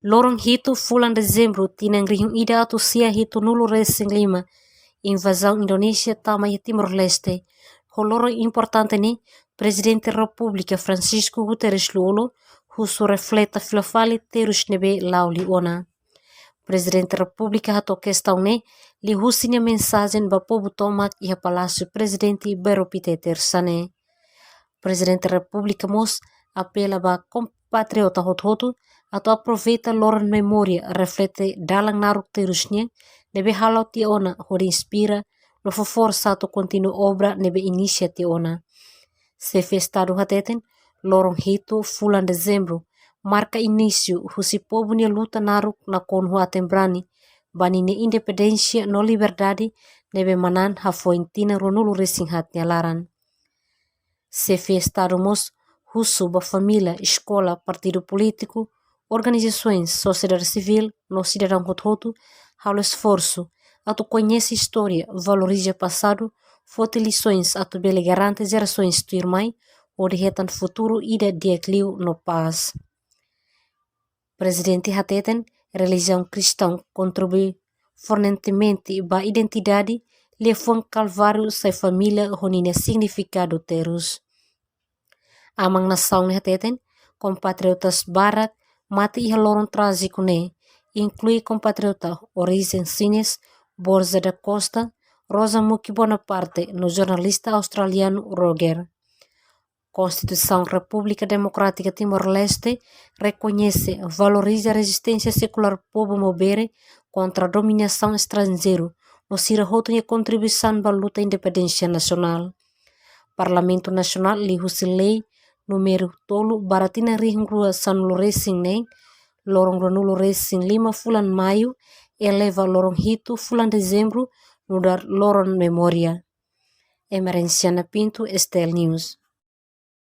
Lorong hito bulan Desember tinangrihung ida atu sia hito nulu resing 5 invasão Indonésia tama e Timor-Leste. O lorong importante ni Presidente República Francisco Guterres Luolo husu refleta filafali terus nebe lauli ona. Presidente República hato questão ne li husinya mensagem ba povo tomak e Palácio Presidente Bairo Peter Sane. Presidente República mos apela ba compatriota hot-hotu atau aproveita lorong memória reflete dalang naruk terusnya nebe halau ti ona hori inspira no força atau kontinu obra nebe inicia ti ona. Chefe Estado hateten lorong hito bulan Dezembro marca início husi povo nia luta naruk na konhu atembrani bani ne independência no liberdade nebe manan hafointina ronulu resing hatnya laran. Chefe Estado mos husu ba família, escola, partido político, organizações, sociedade civil, no cidadão hot-hotu, halo esforço, atu conhece história, valoriza passado, fote lições atu bele garante gerações tu irmãe, ou de retan futuro ida diecliu no paz. Presidente hateten, religião cristã contribui fortemente ba identidade, lefon calvário sai família honine significado terus. Amang nação hateten, compatriotas barat, mati iha lorong trágico ne, inclui compatriota origem Sines, Borja da Costa, Rosa Muki Bonaparte, no jornalista australiano Roger. Constituição República Democrática Timor-Leste reconhece, valoriza a resistência secular povo mobere contra a dominação estrangeira, no sirahoto e contribuição para a luta independência nacional. Parlamento Nacional li husi lei número tolu baratina rihung rua sanulu resing ne, lorong ranulu resing 5 bulan Maio, eleva lorong hito bulan Dezembro, nudar lorong memória. Emerenciana Pinto, Estel News.